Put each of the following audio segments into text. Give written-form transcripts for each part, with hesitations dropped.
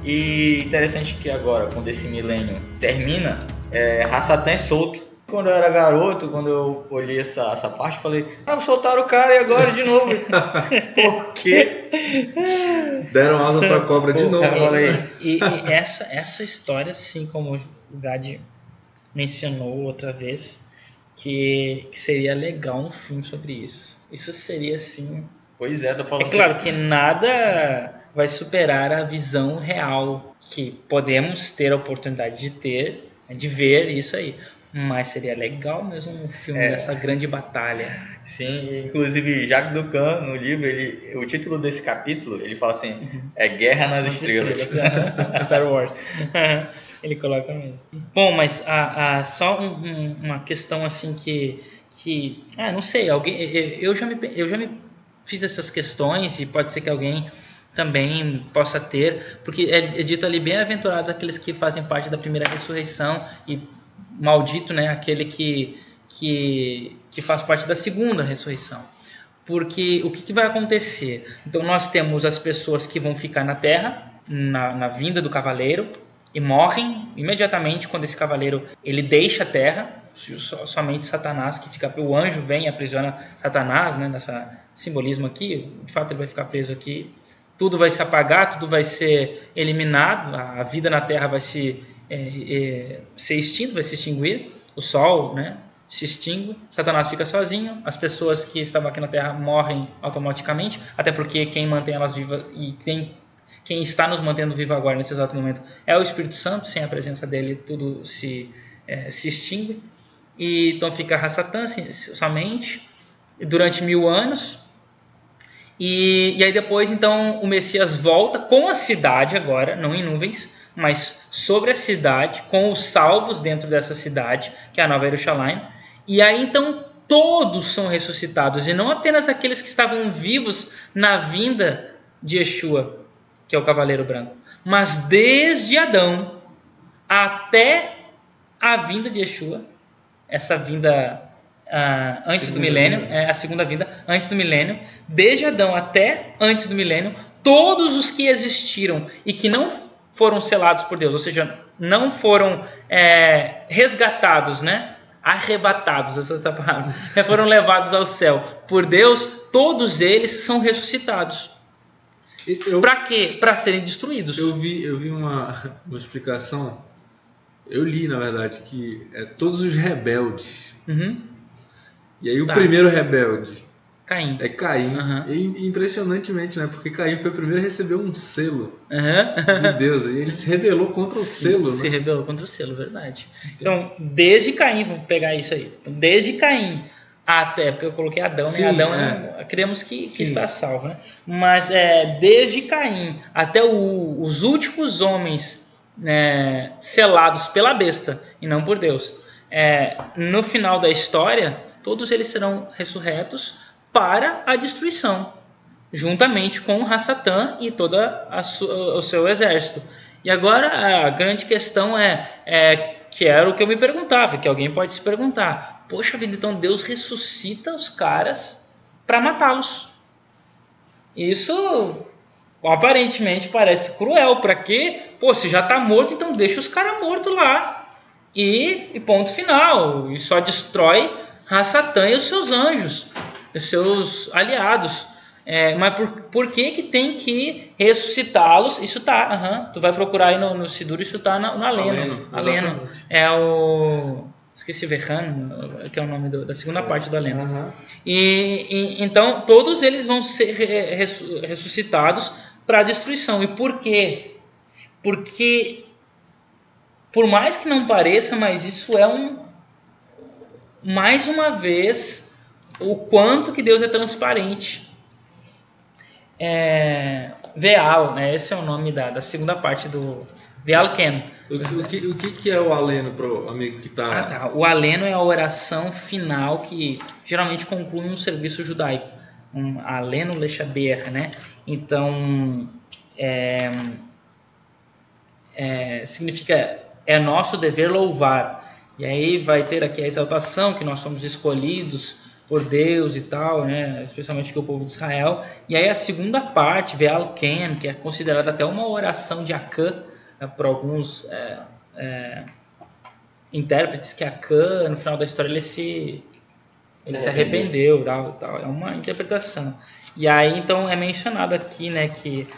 E interessante que agora, quando esse milênio termina, Hasatan é solto. Quando eu era garoto, quando eu olhei essa parte, eu falei, soltaram o cara e agora de novo. Por quê? Deram asa pra cobra de novo. E essa história, assim como o Gad mencionou outra vez, que seria legal um filme sobre isso. Isso seria assim... Pois é, tô falando. É claro que nada vai superar a visão real que podemos ter a oportunidade de ver isso aí. Mas seria legal mesmo um filme dessa grande batalha. Sim, inclusive Jacques Ducan, no livro, o título desse capítulo, ele fala assim, Guerra nas Estrelas. Star Wars. Ele coloca mesmo. Bom, mas só uma questão assim que não sei, eu já me fiz essas questões e pode ser que alguém também possa ter, porque é dito ali, bem-aventurados aqueles que fazem parte da primeira ressurreição e maldito, né, aquele que faz parte da segunda ressurreição. Porque o que vai acontecer? Então nós temos as pessoas que vão ficar na terra, na vinda do cavaleiro, e morrem imediatamente quando esse cavaleiro ele deixa a terra. Somente Satanás que fica, o anjo vem e aprisiona Satanás, né, nessa simbolismo aqui, de fato ele vai ficar preso aqui, tudo vai se apagar, tudo vai ser eliminado, a vida na terra vai ser extinto, vai se extinguir, o sol, né, se extingue, Satanás fica sozinho, as pessoas que estavam aqui na terra morrem automaticamente, até porque quem mantém elas vivas e quem está nos mantendo vivos agora nesse exato momento é o Espírito Santo, sem a presença dele tudo se extingue. E então fica Hasatan somente durante 1000 anos. E aí depois então o Messias volta com a cidade agora, não em nuvens, mas sobre a cidade, com os salvos dentro dessa cidade, que é a Nova Jerusalém. E aí então todos são ressuscitados, e não apenas aqueles que estavam vivos na vinda de Yeshua, que é o Cavaleiro Branco, mas desde Adão até a vinda de Yeshua, essa vinda antes do milênio, a segunda vinda antes do milênio, desde Adão até antes do milênio, todos os que existiram e que não foram selados por Deus, ou seja, não foram resgatados, né? Arrebatados, essa palavra, foram levados ao céu por Deus, todos eles são ressuscitados. Para quê? Para serem destruídos. Eu vi uma explicação, eu li na verdade, que todos os rebeldes. E aí o primeiro rebelde Caim. É Caim. E impressionantemente, né? Porque Caim foi o primeiro a receber um selo de Deus. E ele se rebelou contra o selo, se né? rebelou contra o selo, verdade. Então, desde Caim, vamos pegar isso aí. Então, desde Caim até, porque eu coloquei Adão, Sim, né? Adão cremos que está salvo, né? Mas desde Caim até os últimos homens selados pela besta e não por Deus. No final da história, todos eles serão ressurretos para a destruição, juntamente com Hasatan e todo o seu exército. E agora a grande questão que era o que eu me perguntava, que alguém pode se perguntar: poxa vida, então Deus ressuscita os caras para matá-los. Isso aparentemente parece cruel. Para quê? Pô, se já está morto, então deixa os caras mortos lá. E ponto final. E só destrói Hasatan e os seus anjos, os seus aliados. Mas por que tem que ressuscitá-los? Isso tá. Tu vai procurar aí no Sidur, isso tá no Aleno. Aleno. Esqueci Verran, que é o nome da segunda parte do Aleno. E então todos eles vão ser ressuscitados para a destruição. E por quê? Porque, por mais que não pareça, mas isso mais uma vez, o quanto que Deus é transparente. Veal, né? Esse é o nome da segunda parte do Veal Ken. O que é o Aleno pro amigo que está... O Aleno é a oração final que geralmente conclui um serviço judaico. Aleno Lechaber, né? Então, significa é nosso dever louvar. E aí vai ter aqui a exaltação, que nós somos escolhidos, por Deus e tal, né? Especialmente que o povo de Israel. E aí a segunda parte, Ve'al-ken, que é considerada até uma oração de Acã, por alguns intérpretes, que Acã, no final da história, ele se arrependeu, tal. É uma interpretação. E aí então é mencionado aqui, né, que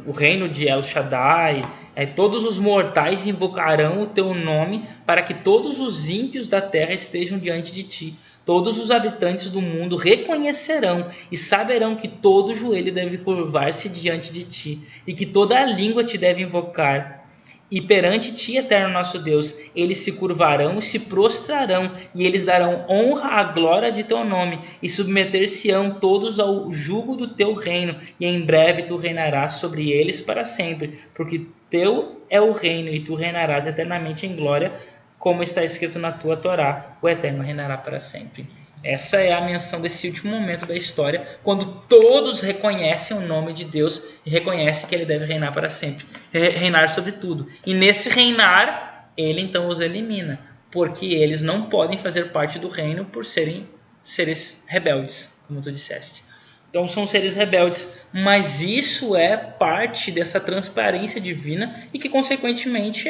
o reino de El Shaddai, todos os mortais invocarão o teu nome para que todos os ímpios da terra estejam diante de ti. Todos os habitantes do mundo reconhecerão e saberão que todo joelho deve curvar-se diante de ti e que toda a língua te deve invocar. E perante ti, eterno nosso Deus, eles se curvarão e se prostrarão, e eles darão honra à glória de teu nome, e submeter-se-ão todos ao jugo do teu reino, e em breve tu reinarás sobre eles para sempre, porque teu é o reino, e tu reinarás eternamente em glória, como está escrito na tua Torá, o Eterno reinará para sempre. Essa é a menção desse último momento da história, quando todos reconhecem o nome de Deus e reconhecem que ele deve reinar para sempre, reinar sobre tudo. E nesse reinar, ele então os elimina, porque eles não podem fazer parte do reino por serem seres rebeldes, como tu disseste. Então são seres rebeldes, mas isso é parte dessa transparência divina e que consequentemente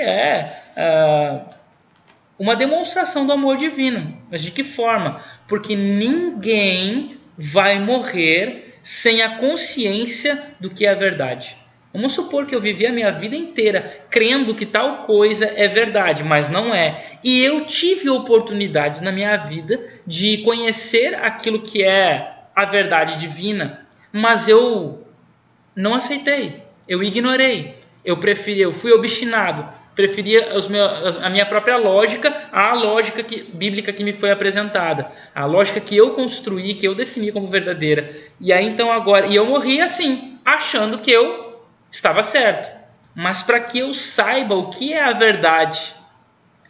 uma demonstração do amor divino. Mas de que forma? Porque ninguém vai morrer sem a consciência do que é a verdade. Vamos supor que eu vivi a minha vida inteira crendo que tal coisa é verdade, mas não é. E eu tive oportunidades na minha vida de conhecer aquilo que é a verdade divina, mas eu não aceitei, eu ignorei, eu fui obstinado, preferia a minha própria lógica à lógica bíblica que me foi apresentada, a lógica que eu construí, que eu defini como verdadeira. E aí então agora, e eu morri assim, achando que eu estava certo. Mas para que eu saiba o que é a verdade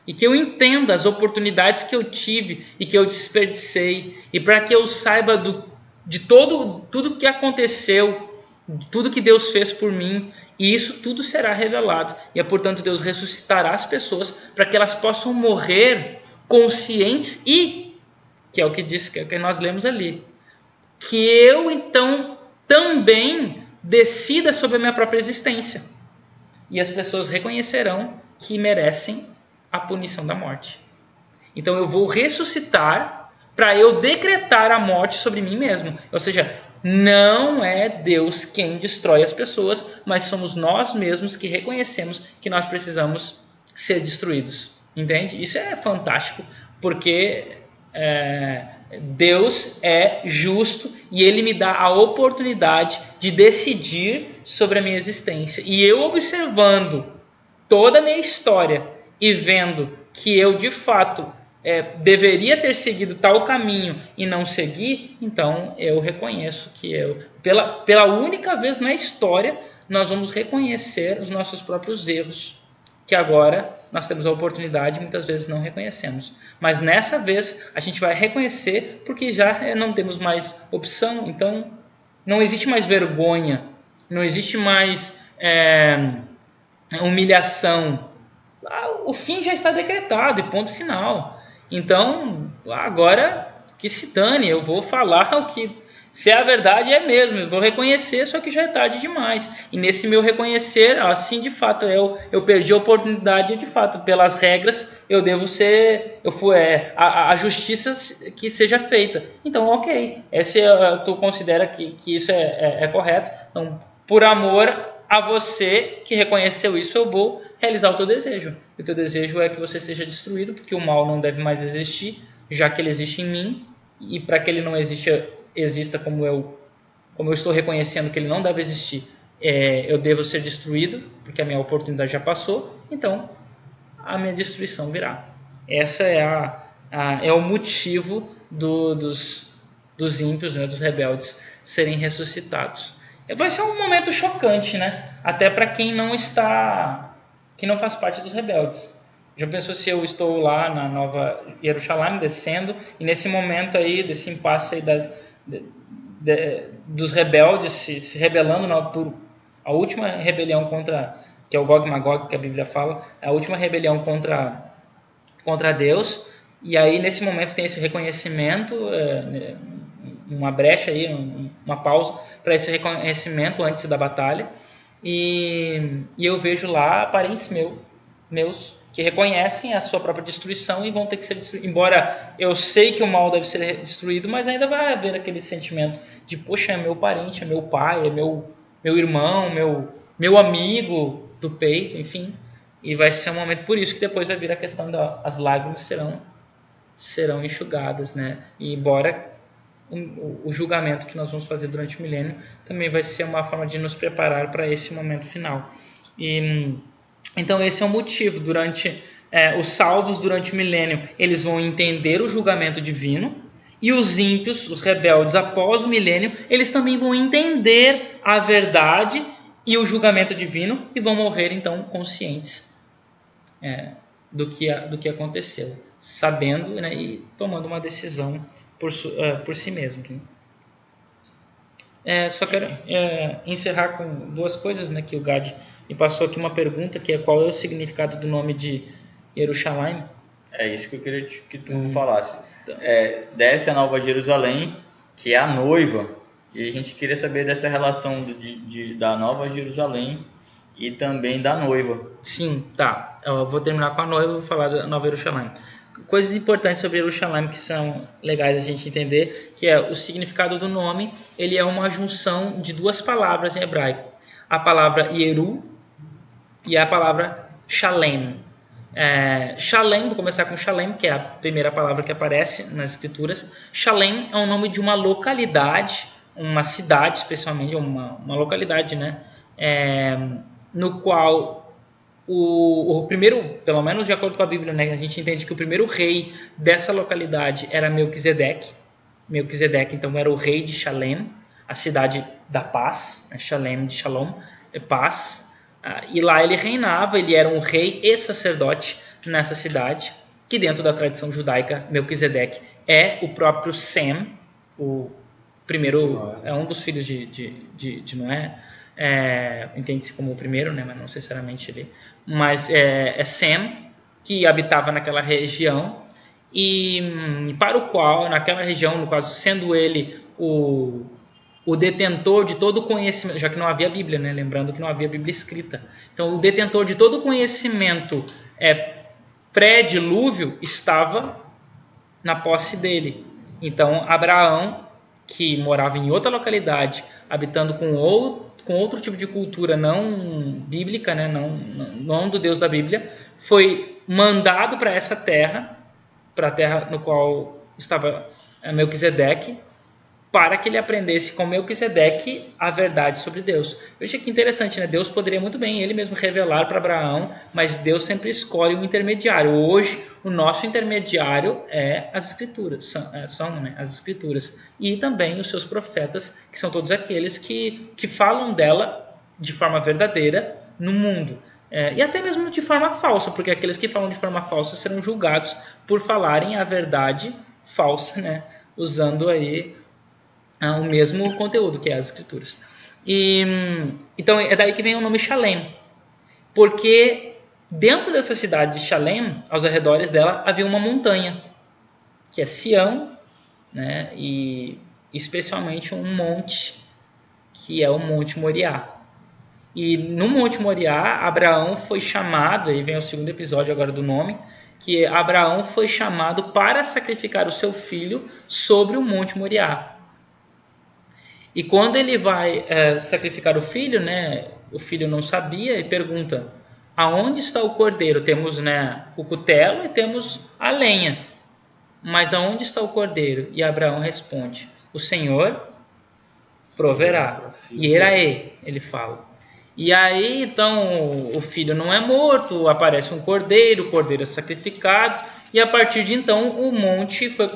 e que eu entenda as oportunidades que eu tive e que eu desperdicei, e para que eu saiba de tudo que aconteceu, tudo que Deus fez por mim, e isso tudo será revelado. E portanto Deus ressuscitará as pessoas para que elas possam morrer conscientes e, que é o que diz, que é o que nós lemos ali, que eu então também decida sobre a minha própria existência. E as pessoas reconhecerão que merecem a punição da morte. Então eu vou ressuscitar para eu decretar a morte sobre mim mesmo. Ou seja, não é Deus quem destrói as pessoas, mas somos nós mesmos que reconhecemos que nós precisamos ser destruídos. Entende? Isso é fantástico, porque Deus é justo e Ele me dá a oportunidade de decidir sobre a minha existência. E eu observando toda a minha história e vendo que eu, de fato, deveria ter seguido tal caminho e não segui, então eu reconheço que pela única vez na história, nós vamos reconhecer os nossos próprios erros, que agora nós temos a oportunidade e muitas vezes não reconhecemos. Mas nessa vez a gente vai reconhecer porque já não temos mais opção, então não existe mais vergonha, não existe mais humilhação. O fim já está decretado e ponto final. Então, agora que se dane, eu vou falar o que, se é a verdade, é mesmo, eu vou reconhecer, só que já é tarde demais. E nesse meu reconhecer, assim, de fato, eu perdi a oportunidade, de fato, pelas regras, eu devo ser, a justiça que seja feita. Então, ok, tu considera que isso é correto, então, por amor a você que reconheceu isso, eu vou realizar o teu desejo. O teu desejo é que você seja destruído, porque o mal não deve mais existir, já que ele existe em mim, e para que ele não exista como eu estou reconhecendo que ele não deve existir, eu devo ser destruído, porque a minha oportunidade já passou, então a minha destruição virá. Essa é o motivo dos ímpios, né, dos rebeldes, serem ressuscitados. Vai ser um momento chocante, né? Até para quem não faz parte dos rebeldes. Já pensou se eu estou lá na Nova Jerusalém descendo, e nesse momento aí, desse impasse aí dos rebeldes se rebelando por a última rebelião contra, que é o Gog e Magog, que a Bíblia fala, a última rebelião contra Deus, E aí, nesse momento, tem esse reconhecimento, uma brecha aí, uma pausa para esse reconhecimento antes da batalha. E eu vejo lá parentes meus que reconhecem a sua própria destruição e vão ter que ser destruídos. Embora eu sei que o mal deve ser destruído, mas ainda vai haver aquele sentimento de, poxa, é meu parente, é meu pai, é meu irmão, meu amigo do peito, enfim. E vai ser um momento, por isso que depois vai vir a questão das lágrimas serão enxugadas, né? E embora o julgamento que nós vamos fazer durante o milênio também vai ser uma forma de nos preparar para esse momento final. Então esse é o motivo. Os salvos durante o milênio, eles vão entender o julgamento divino, e os ímpios, os rebeldes, após o milênio, eles também vão entender a verdade e o julgamento divino e vão morrer então conscientes do que aconteceu, sabendo, né, e tomando uma decisão por si mesmo. Só quero encerrar com duas coisas, né, que o Gad me passou aqui uma pergunta, que é qual é o significado do nome de Jerusalém. É isso que eu queria que tu falasse. Desce a Nova Jerusalém, que é a noiva, e a gente queria saber dessa relação da Nova Jerusalém e também da noiva. Sim, tá. Eu vou terminar com a noiva e vou falar da Nova Jerusalém. Coisas importantes sobre Jerusalém que são legais a gente entender, que é o significado do nome. Ele é uma junção de duas palavras em hebraico. A palavra Yeru e a palavra Shalem. Shalem, vou começar com Shalem, que é a primeira palavra que aparece nas escrituras. Shalem é o nome de uma localidade, uma cidade especialmente, uma localidade, né? No qual o primeiro, pelo menos de acordo com a Bíblia, né, a gente entende que o primeiro rei dessa localidade era Melquisedeque. Melquisedeque, então, era o rei de Shalem, a cidade da paz, Shalem de Shalom, paz. E lá ele reinava, ele era um rei e sacerdote nessa cidade, que dentro da tradição judaica, Melquisedeque é o próprio Sem, o primeiro, é um dos filhos de Noé, entende-se como o primeiro, né, mas não necessariamente ele, mas é Sem, que habitava naquela região, e para o qual, naquela região, no caso, sendo ele o detentor de todo o conhecimento, já que não havia Bíblia, né? Lembrando que não havia Bíblia escrita. Então, o detentor de todo o conhecimento pré-dilúvio estava na posse dele. Então, Abraão, que morava em outra localidade, habitando com outro tipo de cultura não bíblica, né? não do Deus da Bíblia, foi mandado para essa terra, para a terra no qual estava Melquisedeque, para que ele aprendesse com Melquisedeque a verdade sobre Deus. Veja que interessante, né? Deus poderia muito bem ele mesmo revelar para Abraão, mas Deus sempre escolhe um intermediário. Hoje, o nosso intermediário é as Escrituras, são as Escrituras. E também os seus profetas, que são todos aqueles que falam dela de forma verdadeira no mundo. E até mesmo de forma falsa, porque aqueles que falam de forma falsa serão julgados por falarem a verdade falsa, né? Usando aí o mesmo conteúdo que é as escrituras. Então é daí que vem o nome Shalem, porque dentro dessa cidade de Shalem, aos arredores dela, havia uma montanha, que é Sião, né? E especialmente um monte, que é o Monte Moriá. E no Monte Moriá, Abraão foi chamado, aí vem o segundo episódio agora do nome, que Abraão foi chamado para sacrificar o seu filho sobre o Monte Moriá. E quando ele vai sacrificar o filho, né, o filho não sabia e pergunta: aonde está o cordeiro? Temos, né, o cutelo e temos a lenha, mas aonde está o cordeiro? E Abraão responde: o Senhor proverá. Yeraê, ele fala. E aí, então, o filho não é morto, aparece um cordeiro, o cordeiro é sacrificado, e a partir de então o monte foi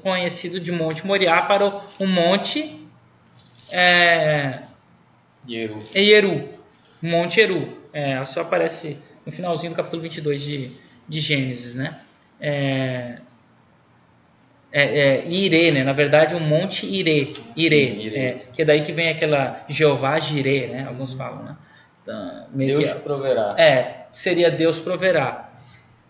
conhecido de Monte Moriá para o Monte Yeru, Monte Yeru. Só aparece no finalzinho do capítulo 22 de Gênesis, né? Irê, né? Na verdade, o Monte Irê. Que é daí que vem aquela Jeová Jirê, né? Alguns falam, né? Então, Deus proverá. Seria Deus proverá.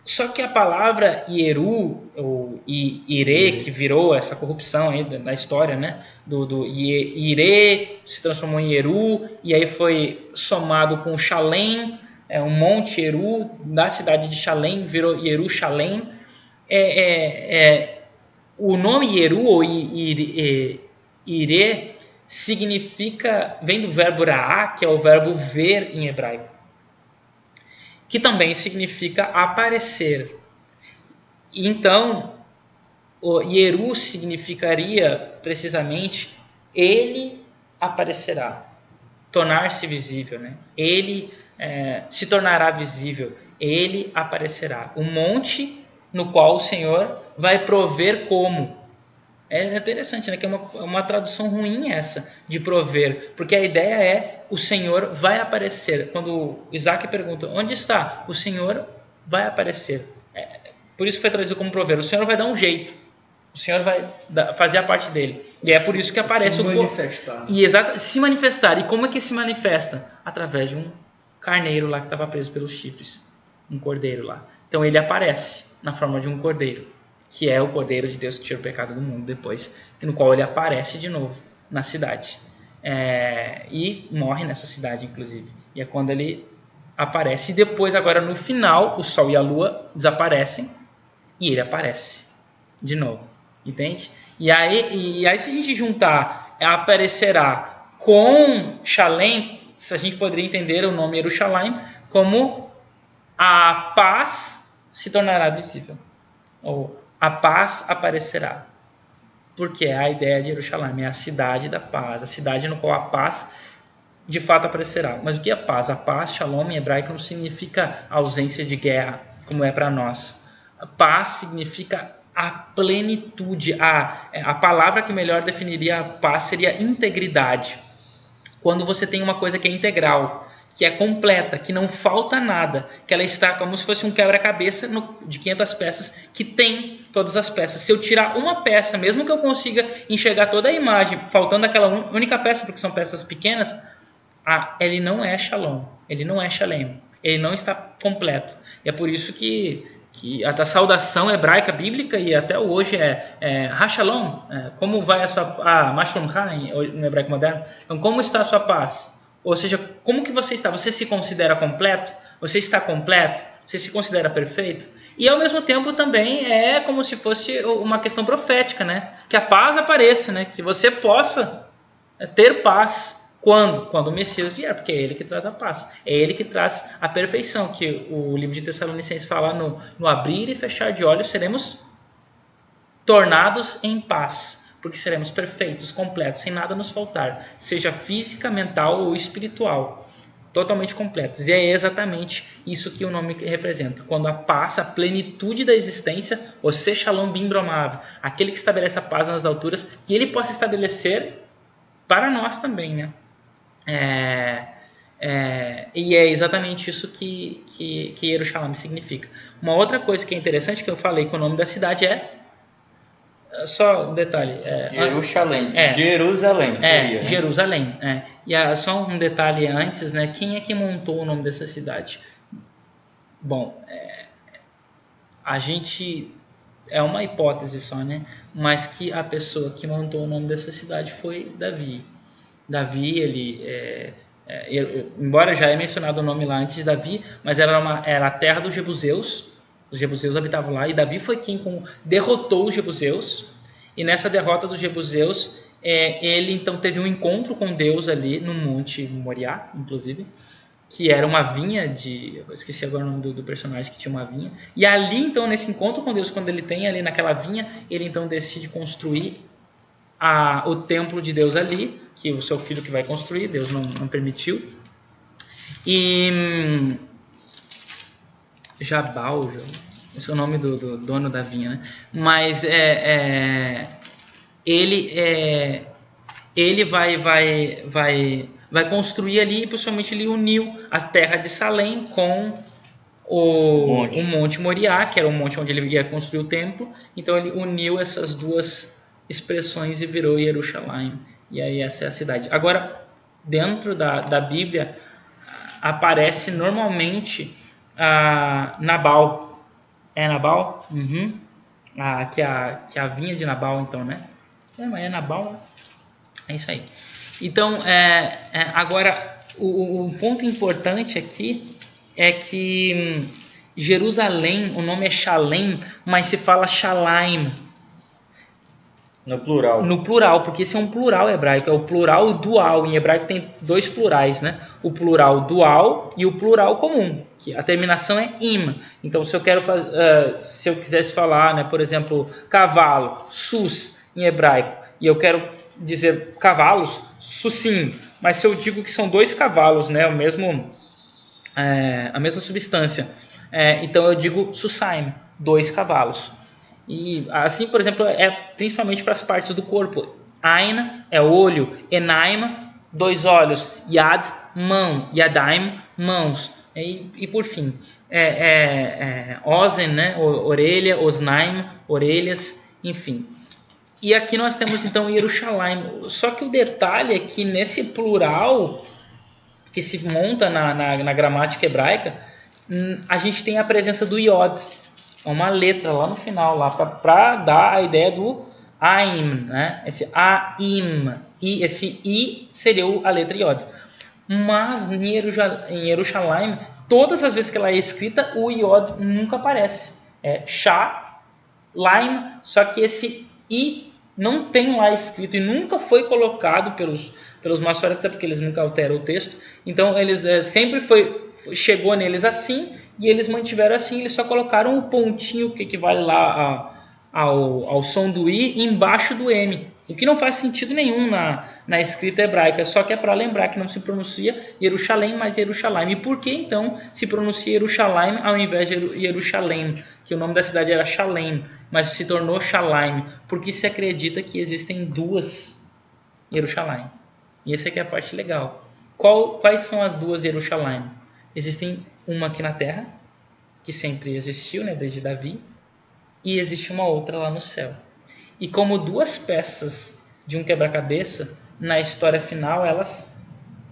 Só que a palavra Ieru, ou Ire, que virou essa corrupção aí da história, né? Do Ire se transformou em Ieru, e aí foi somado com Shalem, um monte Ieru, da cidade de Shalem, virou Yerushalém. O nome Ieru, ou Ire, significa, vem do verbo Ra'á, que é o verbo ver em hebraico, que também significa aparecer. Então, o Ieru significaria precisamente ele aparecerá, tornar-se visível, né? Ele se tornará visível, ele aparecerá. O monte no qual o Senhor vai prover como. É interessante, né? Que é uma tradução ruim essa de prover, porque a ideia é o Senhor vai aparecer. Quando Isaac pergunta onde está, o Senhor vai aparecer. Por isso foi traduzido como prover. O Senhor vai dar um jeito, o Senhor vai fazer a parte dele. E é por isso que aparece se manifestar. Se manifestar. E como é que se manifesta? Através de um carneiro lá que estava preso pelos chifres, um cordeiro lá. Então ele aparece na forma de um cordeiro, que é o Cordeiro de Deus que tira o pecado do mundo depois, no qual ele aparece de novo na cidade. E morre nessa cidade, inclusive. E é quando ele aparece. E depois, agora no final, o Sol e a Lua desaparecem e ele aparece de novo. Entende? E aí se a gente juntar aparecerá com Shalem, a gente poderia entender o nome Yerushalayim como a paz se tornará visível. Ou a paz aparecerá. Porque a ideia de Jerusalém é a cidade da paz, a cidade no qual a paz de fato aparecerá. Mas o que é paz? A paz, shalom, em hebraico, não significa ausência de guerra, como é para nós. A paz significa a plenitude. A palavra que melhor definiria a paz seria integridade. Quando você tem uma coisa que é integral, que é completa, que não falta nada, que ela está como se fosse um quebra-cabeça de 500 peças, que tem todas as peças. Se eu tirar uma peça, mesmo que eu consiga enxergar toda a imagem, faltando aquela única peça, porque são peças pequenas, ele não é Shalom, ele não é Shalem, ele não está completo. E é por isso que a saudação hebraica bíblica, e até hoje é Hashalom, como vai a sua Mashlom no hebraico moderno, então como está a sua paz? Ou seja, como que você está? Você se considera completo? Você está completo? Você se considera perfeito? E ao mesmo tempo também é como se fosse uma questão profética, né? Que a paz apareça, né? Que você possa ter paz. Quando? Quando o Messias vier, porque é ele que traz a paz. É ele que traz a perfeição, que o livro de Tessalonicenses fala no abrir e fechar de olhos, seremos tornados em paz. Porque seremos perfeitos, completos, sem nada nos faltar, seja física, mental ou espiritual, totalmente completos. E é exatamente isso que o nome representa. Quando a paz, a plenitude da existência, o Se Shalom Bim Bromav, aquele que estabelece a paz nas alturas, que ele possa estabelecer para nós também, né? E é exatamente isso que Yerushalayim significa. Uma outra coisa que é interessante, que eu falei que o nome da cidade só um detalhe. Jerusalém. Jerusalém seria. Jerusalém. E só um detalhe antes, né? Quem é que montou o nome dessa cidade? Bom, a gente... É uma hipótese só, né? Mas que a pessoa que montou o nome dessa cidade foi Davi. Davi, ele... embora já é mencionado o nome lá antes de Davi, mas era a terra dos jebuseus. Os jebuseus habitavam lá, e Davi foi quem derrotou os jebuseus. E nessa derrota dos jebuseus, ele então teve um encontro com Deus ali no Monte Moriá, inclusive, que era uma vinha eu esqueci agora o nome do personagem que tinha uma vinha. E ali, então, nesse encontro com Deus, quando ele tem ali naquela vinha, ele então decide construir o templo de Deus ali, que o seu filho que vai construir, Deus não permitiu. E... Jabal, esse é o nome do dono da vinha, né? Mas ele vai construir ali, e possivelmente ele uniu a terra de Salém com o Monte Moriá, que era o monte onde ele ia construir o templo. Então ele uniu essas duas expressões e virou Yerushalayim. E aí essa é a cidade. Agora, dentro da Bíblia, aparece normalmente Nabal. É Nabal? Uhum. Que é a vinha de Nabal, então, né? Mas é Nabal, né? É isso aí. Então, agora, o ponto importante aqui é que Jerusalém, o nome é Shalem, mas se fala Shalaim. No plural. No plural, porque esse é um plural hebraico, é o plural dual. Em hebraico tem 2 plurais, né? O plural dual e o plural comum, que a terminação é im. Então, se eu quero se eu quisesse falar, né, por exemplo, cavalo, sus em hebraico, e eu quero dizer cavalos, susim. Mas se eu digo que são 2 cavalos, né, a mesma substância, então eu digo susaim, 2 cavalos. E assim, por exemplo, é principalmente para as partes do corpo. Ain é olho, Enaim, 2 olhos, Yad, mão, Yadaim, mãos. E por fim, Ozen, né, orelha, Osnaim, orelhas, enfim. E aqui nós temos então Jerusalém. Só que o detalhe é que nesse plural que se monta na gramática hebraica, a gente tem a presença do Yod. Uma letra lá no final, lá para dar a ideia do Aim, né? Esse Aim, e esse I seria a letra Yod. Mas em Jerusalém, todas as vezes que ela é escrita, o Yod nunca aparece. É Shá, Laim, só que esse I não tem lá escrito e nunca foi colocado pelos maçoretas, porque eles nunca alteram o texto. Então eles sempre chegou neles assim. E eles mantiveram assim, eles só colocaram o pontinho que equivale lá ao som do I embaixo do M. O que não faz sentido nenhum na escrita hebraica, só que é para lembrar que não se pronuncia Jerusalém, mas Jerusalém. E por que então se pronuncia Jerusalém ao invés de Jerusalém? Que o nome da cidade era Shalem, mas se tornou Shalaim, porque se acredita que existem 2 Jerusalém. E essa aqui é a parte legal. Quais são as 2 Jerusalém? Existem uma aqui na Terra, que sempre existiu, né, desde Davi, e existe uma outra lá no céu. E como 2 peças de um quebra-cabeça, na história final elas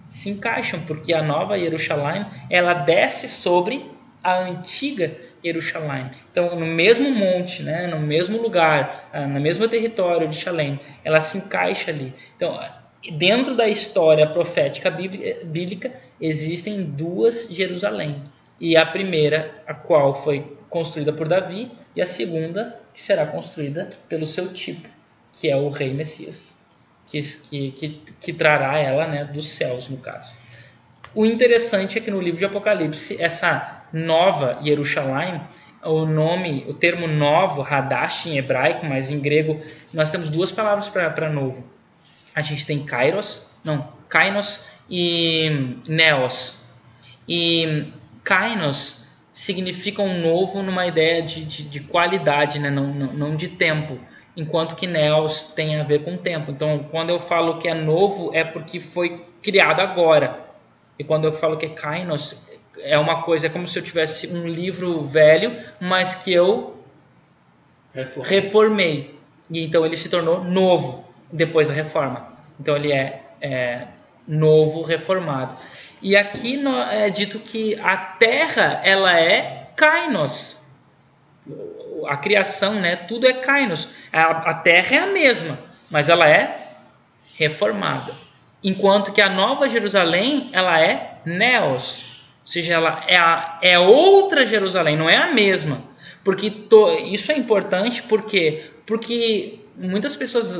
se encaixam, porque a nova Jerusalém, ela desce sobre a antiga Jerusalém. Então, no mesmo monte, né, no mesmo lugar, no mesmo território de Shalem, ela se encaixa ali. Então, dentro da história profética bíblica, existem 2 Jerusalém. E a primeira, a qual foi construída por Davi, e a segunda, que será construída pelo seu tipo, que é o rei Messias, que trará ela, né, dos céus, no caso. O interessante é que no livro de Apocalipse, essa nova Jerusalém, o termo novo, Hadash em hebraico, mas em grego nós temos 2 palavras para novo. A gente tem kainos e neos. E kainos significa um novo numa ideia de qualidade, né? não de tempo, enquanto que neos tem a ver com tempo. Então, quando eu falo que é novo, é porque foi criado agora. E quando eu falo que é kainos, é uma coisa, é como se eu tivesse um livro velho, mas que eu reformei. E então ele se tornou novo depois da reforma. Então ele é novo, reformado. E aqui é dito que a terra, ela é kainos. A criação, né? Tudo é kainos. A terra é a mesma, mas ela é reformada. Enquanto que a Nova Jerusalém, ela é neos. Ou seja, ela é outra Jerusalém, não é a mesma. Porque isso é importante porque muitas pessoas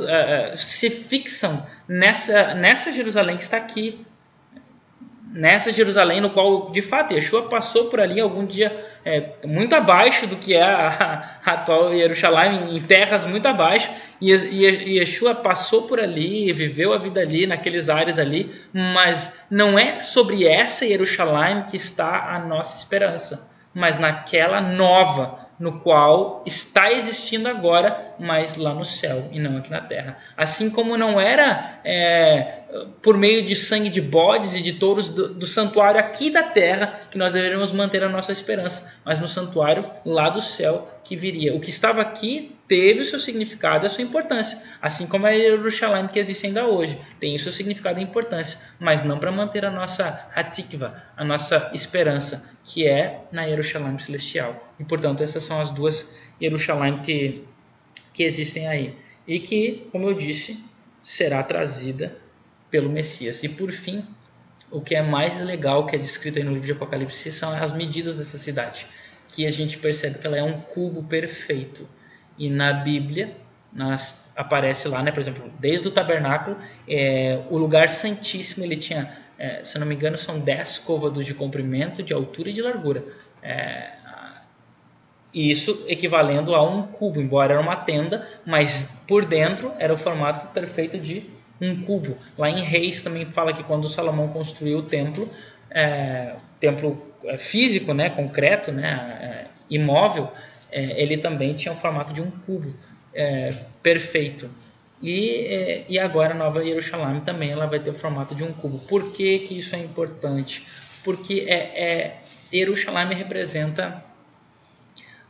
se fixam nessa Jerusalém que está aqui. Nessa Jerusalém no qual, de fato, Yeshua passou por ali algum dia muito abaixo do que é a atual Jerusalém, em terras muito abaixo, e Yeshua passou por ali, viveu a vida ali, naqueles ares ali, mas não é sobre essa Jerusalém que está a nossa esperança, mas naquela nova, no qual está existindo agora, mas lá no céu e não aqui na terra. Assim como não era por meio de sangue de bodes e de touros do santuário aqui da terra que nós deveríamos manter a nossa esperança, mas no santuário lá do céu que viria. O que estava aqui teve o seu significado e a sua importância, assim como a Jerusalém que existe ainda hoje, tem o seu significado e importância, mas não para manter a nossa hatikva, a nossa esperança, que é na Jerusalém celestial. E portanto essas são as duas Jerusalém que existem aí, e que, como eu disse, será trazida pelo Messias. E por fim, o que é mais legal que é descrito aí no livro de Apocalipse são as medidas dessa cidade, que a gente percebe que ela é um cubo perfeito. E na Bíblia aparece lá, né, por exemplo, desde o tabernáculo, o lugar santíssimo, ele tinha, se não me engano, são 10 côvados de comprimento, de altura e de largura. Isso equivalendo a um cubo, embora era uma tenda, mas por dentro era o formato perfeito de um cubo. Lá em Reis também fala que quando Salomão construiu o templo físico, né, concreto, né, imóvel, ele também tinha o formato de um cubo perfeito. E agora a Nova Jerusalém também ela vai ter o formato de um cubo. Por que isso é importante? Porque Jerusalém representa...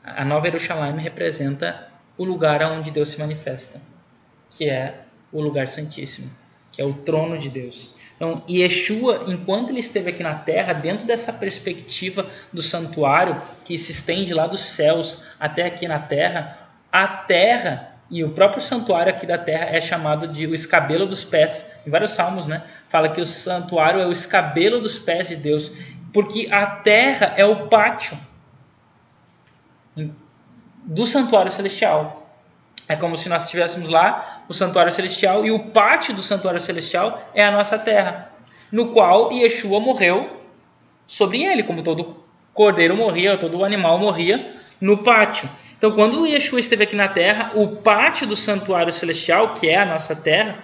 A Nova Jerusalém representa o lugar onde Deus se manifesta, que é o lugar santíssimo, que é o trono de Deus. Então, Yeshua, enquanto ele esteve aqui na terra, dentro dessa perspectiva do santuário, que se estende lá dos céus até aqui na terra, a terra e o próprio santuário aqui da terra é chamado de o escabelo dos pés. Em vários salmos, né, fala que o santuário é o escabelo dos pés de Deus, porque a terra é o pátio do santuário celestial. É como se nós estivéssemos lá, o santuário celestial, e o pátio do santuário celestial é a nossa terra, no qual Yeshua morreu sobre ele, como todo cordeiro morria, todo animal morria no pátio. Então, quando Yeshua esteve aqui na terra, o pátio do santuário celestial, que é a nossa terra,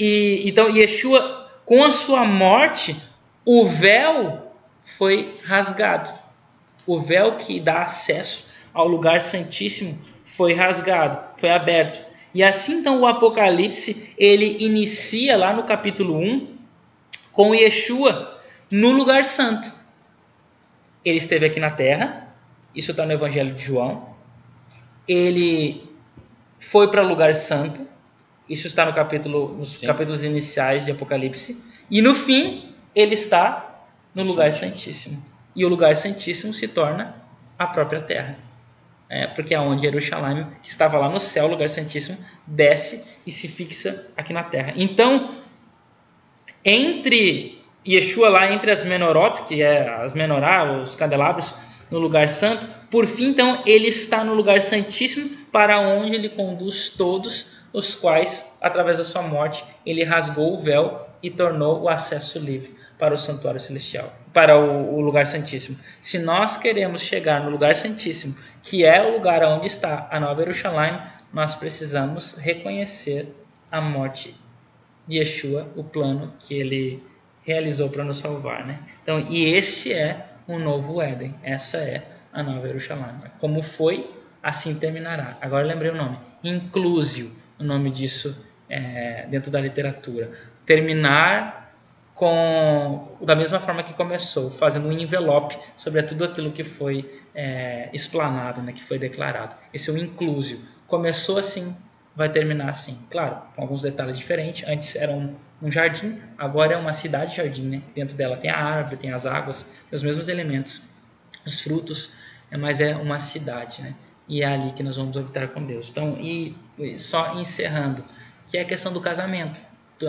então Yeshua, com a sua morte, o véu foi rasgado. O véu que dá acesso ao lugar santíssimo foi rasgado, foi aberto. E assim então o Apocalipse, ele inicia lá no capítulo 1 com Yeshua no lugar santo. Ele esteve aqui na terra, isso está no Evangelho de João. Ele foi para o lugar santo, isso está nos capítulos iniciais de Apocalipse. E no fim, ele está no lugar santíssimo. E o lugar santíssimo se torna a própria terra. Porque aonde Jerusalém, que estava lá no céu, o lugar santíssimo, desce e se fixa aqui na terra. Então, entre Yeshua lá, entre as menorot, que é as menorá, os candelabros, no lugar santo, por fim, então, ele está no lugar santíssimo, para onde ele conduz todos os quais, através da sua morte, ele rasgou o véu e tornou o acesso livre para o santuário celestial, para o lugar santíssimo. Se nós queremos chegar no lugar santíssimo, que é o lugar onde está a Nova Jerusalém, nós precisamos reconhecer a morte de Yeshua, o plano que ele realizou para nos salvar, né? Então, e este é o novo Éden, essa é a Nova Jerusalém. Como foi, assim terminará. Agora lembrei o nome, inclusio, o nome disso dentro da literatura. Terminar da mesma forma que começou, fazendo um envelope sobre tudo aquilo que foi explanado, né, que foi declarado. Esse é o inclusio. Começou assim, vai terminar assim. Claro, com alguns detalhes diferentes. Antes era um jardim, agora é uma cidade-jardim. Né? Dentro dela tem a árvore, tem as águas, os mesmos elementos, os frutos, mas é uma cidade. Né? E é ali que nós vamos habitar com Deus. Então, e só encerrando, que é a questão do casamento.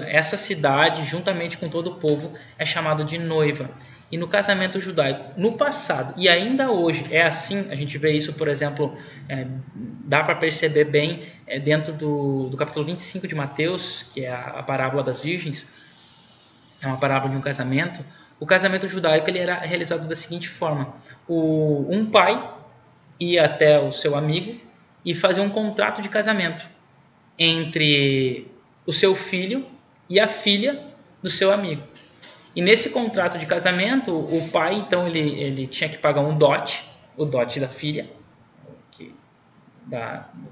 Essa cidade, juntamente com todo o povo, é chamado de noiva. E no casamento judaico, no passado e ainda hoje é assim. A gente vê isso, por exemplo, dá para perceber bem dentro do capítulo 25 de Mateus, que é a parábola das virgens. É uma parábola de um casamento. O casamento judaico ele era realizado da seguinte forma: um pai ia até o seu amigo e fazia um contrato de casamento entre o seu filho e a filha do seu amigo. E nesse contrato de casamento, o pai, então, ele tinha que pagar um dote, o dote da filha,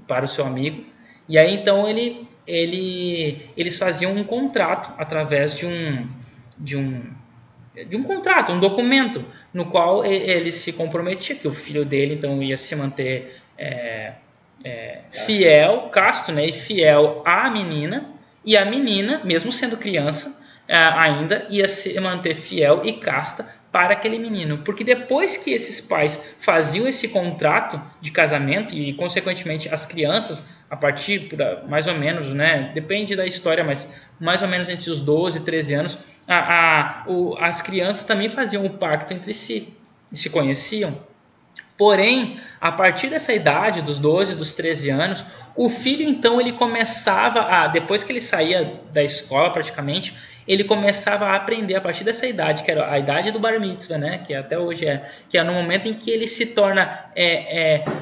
para o seu amigo. E aí, então, ele eles faziam um contrato através de um contrato, um documento, no qual ele se comprometia que o filho dele então ia se manter fiel, casto, né, e fiel à menina, e a menina, mesmo sendo criança, ainda ia se manter fiel e casta para aquele menino. Porque depois que esses pais faziam esse contrato de casamento, e consequentemente as crianças, a partir mais ou menos, né, depende da história, mas mais ou menos entre os 12 e 13 anos, as crianças também faziam um pacto entre si, e se conheciam. Porém, a partir dessa idade, dos 12, dos 13 anos, o filho então ele começava depois que ele saía da escola praticamente, ele começava a aprender a partir dessa idade, que era a idade do bar mitzvah, né? Que até hoje que é no momento em que ele se torna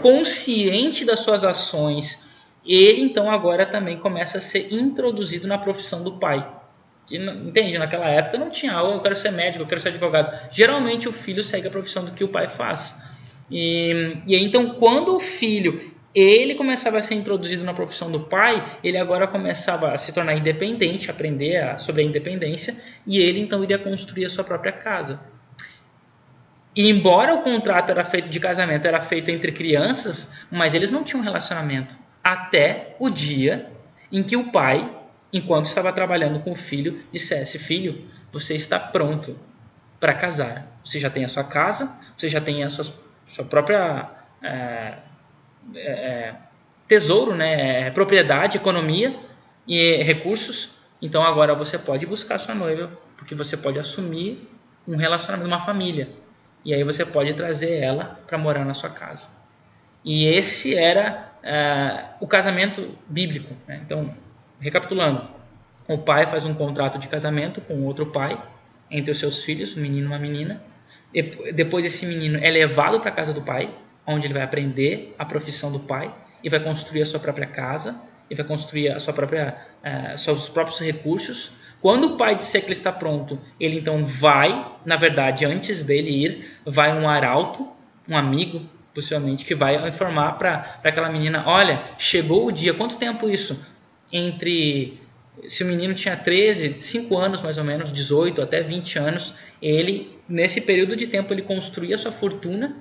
consciente das suas ações. Ele então agora também começa a ser introduzido na profissão do pai. Entende? Naquela época não tinha eu quero ser médico, eu quero ser advogado. Geralmente o filho segue a profissão do que o pai faz. E então quando o filho ele começava a ser introduzido na profissão do pai, ele agora começava a se tornar independente, aprender sobre a independência, e ele então iria construir a sua própria casa. E embora o contrato de casamento era feito entre crianças, mas eles não tinham relacionamento, até o dia em que o pai, enquanto estava trabalhando com o filho, dissesse: filho, você está pronto para casar, você já tem a sua casa, você já tem a sua própria tesouro, né, propriedade, economia e recursos, então agora você pode buscar sua noiva, porque você pode assumir um relacionamento, uma família, e aí você pode trazer ela para morar na sua casa. E esse era o casamento bíblico, né? Então, recapitulando, o pai faz um contrato de casamento com outro pai, entre os seus filhos, um menino e uma menina. Depois esse menino é levado para a casa do pai, onde ele vai aprender a profissão do pai e vai construir a sua própria casa, e vai construir seus próprios recursos. Quando o pai disser que ele está pronto, ele então vai, na verdade, antes dele ir, vai um arauto, um amigo, possivelmente, que vai informar para aquela menina: olha, chegou o dia. Quanto tempo isso? Se o menino tinha 5 anos mais ou menos, 18 até 20 anos, nesse período de tempo, ele construía a sua fortuna,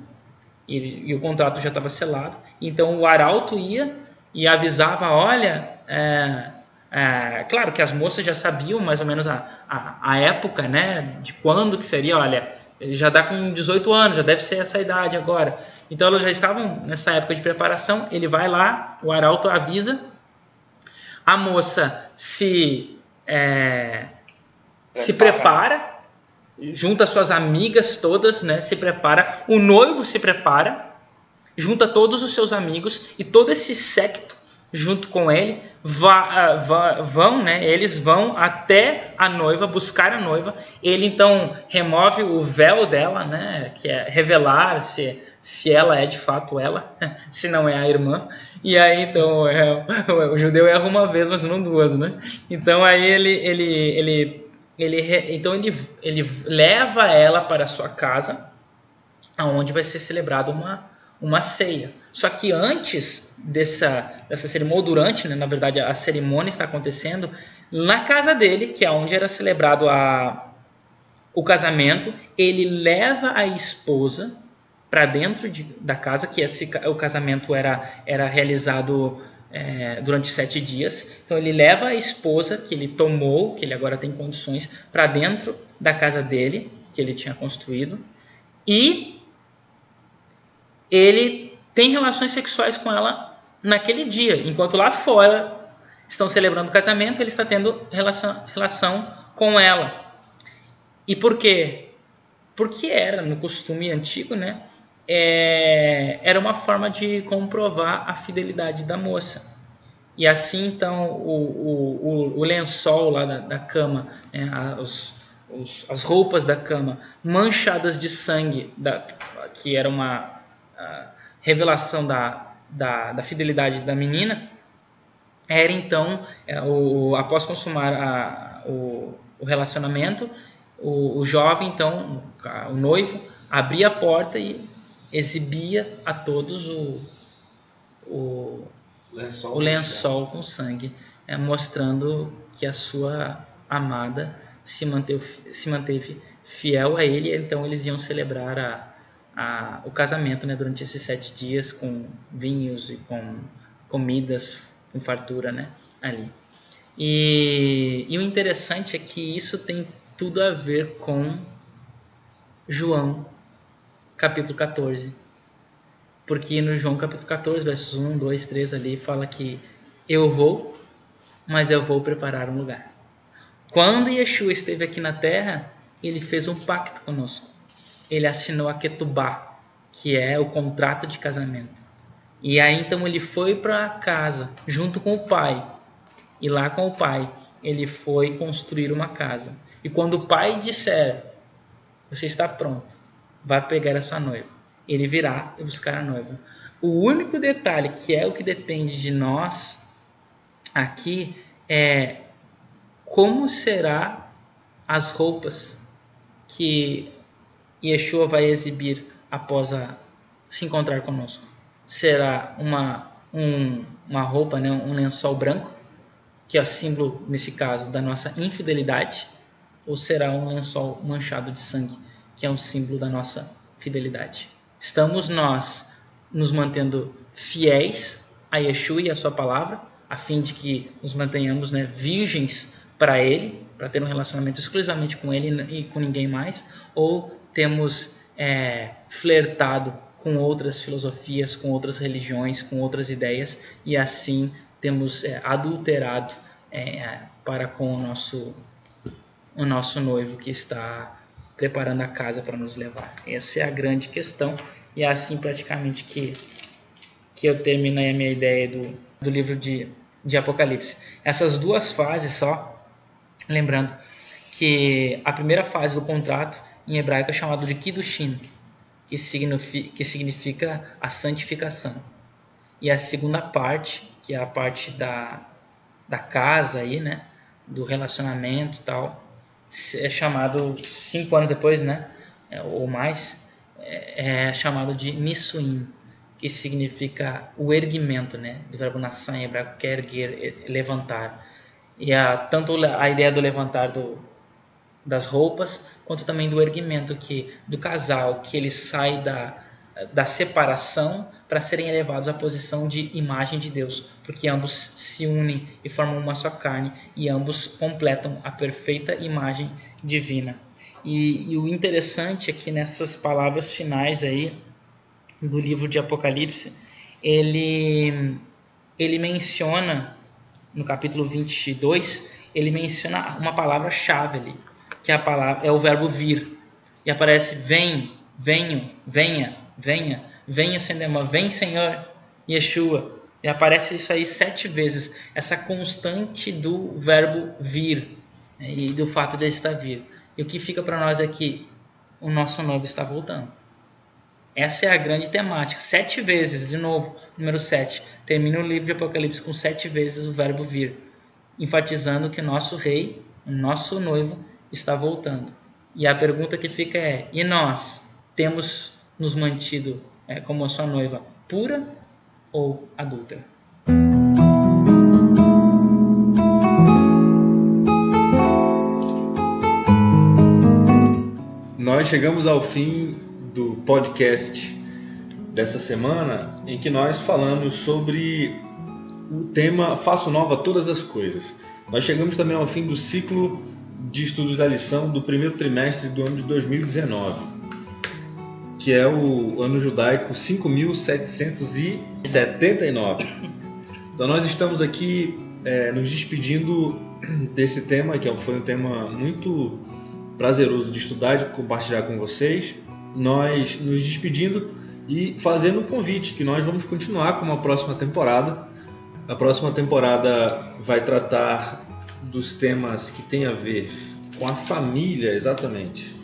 e o contrato já estava selado. Então o arauto ia e avisava: olha, claro que as moças já sabiam mais ou menos a época, né, de quando que seria. Olha, ele já está com 18 anos, já deve ser essa idade agora. Então elas já estavam nessa época de preparação. Ele vai lá, o arauto avisa, a moça se prepara, junta suas amigas todas, né, se prepara, o noivo se prepara, junta todos os seus amigos, e todo esse séquito junto com ele vão, né, eles vão até a noiva, buscar a noiva. Ele então remove o véu dela, né, que é revelar se ela é de fato ela, se não é a irmã. E aí então o judeu erra uma vez, mas não duas, né? Então aí ele leva ela para a sua casa, aonde vai ser celebrada uma ceia. Só que antes dessa cerimônia, ou durante, né, na verdade a cerimônia está acontecendo na casa dele, que é onde era celebrado o casamento. Ele leva a esposa para dentro da casa, que o casamento era realizado durante 7 dias. Então ele leva a esposa que ele tomou, que ele agora tem condições, para dentro da casa dele, que ele tinha construído, e ele tem relações sexuais com ela naquele dia, enquanto lá fora estão celebrando o casamento, ele está tendo relação com ela. E por quê? Porque era no costume antigo, né? Era uma forma de comprovar a fidelidade da moça. E assim, então, o lençol lá da cama, né, as roupas da cama manchadas de sangue, que era uma revelação da fidelidade da menina, era então, após consumar o relacionamento, o jovem, então, o noivo, abria a porta e exibia a todos o lençol com sangue. mostrando que a sua amada se manteve fiel a ele. Então eles iam celebrar o casamento, né, durante esses 7 dias, com vinhos e com comidas com fartura, né, ali. E o interessante é que isso tem tudo a ver com João capítulo 14, porque no João capítulo 14, versos 1, 2, 3 ali, fala que eu vou, mas eu vou preparar um lugar. Quando Yeshua esteve aqui na terra, ele fez um pacto conosco. Ele assinou a Ketubá, que é o contrato de casamento. E aí então ele foi para casa, junto com o pai. E lá com o pai, ele foi construir uma casa. E quando o pai disser, você está pronto, vai pegar a sua noiva, ele virá e buscar a noiva. O único detalhe, que é o que depende de nós aqui, é como será as roupas que Yeshua vai exibir após se encontrar conosco. Será uma roupa, né, um lençol branco, que é símbolo, nesse caso, da nossa infidelidade, ou será um lençol manchado de sangue, que é um símbolo da nossa fidelidade? Estamos nós nos mantendo fiéis a Yeshua e a sua palavra, a fim de que nos mantenhamos, né, virgens para Ele, para ter um relacionamento exclusivamente com Ele e com ninguém mais, ou temos flertado com outras filosofias, com outras religiões, com outras ideias, e assim temos adulterado para com o nosso noivo que está preparando a casa para nos levar. Essa é a grande questão, e é assim praticamente que eu terminei a minha ideia do livro de Apocalipse. Essas 2 fases só, lembrando que a primeira fase do contrato em hebraico é chamado de Kiddushin, que significa a santificação. E a segunda parte, que é a parte da casa aí, né, do relacionamento e tal, é chamado 5 anos depois, né, ou mais, é chamado de Nisuim, que significa o erguimento, né, do verbo nassã em hebraico, que é erguer, levantar. E tanto a ideia do levantar das roupas, quanto também do erguimento do casal, que ele sai da separação para serem elevados à posição de imagem de Deus, porque ambos se unem e formam uma só carne, e ambos completam a perfeita imagem divina. E o interessante é que nessas palavras finais aí do livro de Apocalipse, ele menciona, no capítulo 22, ele menciona uma palavra-chave ali, que é o verbo vir, e aparece vem, venho, venha, venha, venha, Senhor, vem, Senhor, Yeshua. E aparece isso aí 7 vezes, essa constante do verbo vir, né, e do fato de ele estar vir. E o que fica para nós é que o nosso noivo está voltando. Essa é a grande temática. 7 vezes, de novo, número 7. Termina o livro de Apocalipse com 7 vezes o verbo vir, enfatizando que o nosso rei, o nosso noivo, está voltando. E a pergunta que fica é: e nós temos nos mantido como a sua noiva pura ou adúltera? Nós chegamos ao fim do podcast dessa semana, em que nós falamos sobre o tema Faço Nova Todas as Coisas. Nós chegamos também ao fim do ciclo de estudos da lição do primeiro trimestre do ano de 2019, que é o ano judaico 5779. Então nós estamos aqui nos despedindo desse tema, que foi um tema muito prazeroso de estudar e de compartilhar com vocês. Nós nos despedindo e fazendo um convite que nós vamos continuar com uma próxima temporada. A próxima temporada vai tratar dos temas que têm a ver com a família, exatamente.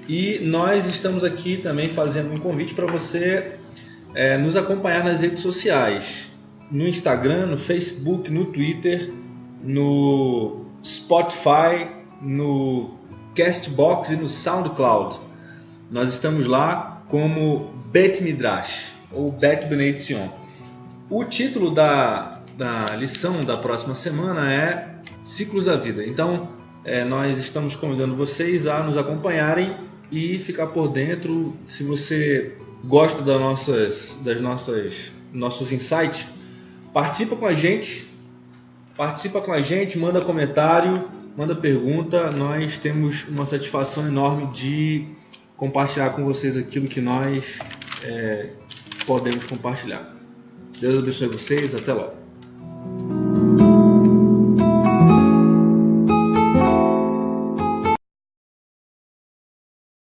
E nós estamos aqui também fazendo um convite para você nos acompanhar nas redes sociais, no Instagram, no Facebook, no Twitter, no Spotify, no Castbox e no SoundCloud. Nós estamos lá como Bet Midrash ou Bet Bnei Tzion. O título da da lição da próxima semana é ciclos da vida. Então, nós estamos convidando vocês a nos acompanharem e ficar por dentro. Se você gosta nossos insights, participa com a gente, manda comentário, manda pergunta. Nós temos uma satisfação enorme de compartilhar com vocês aquilo que nós podemos compartilhar. Deus abençoe vocês, até logo.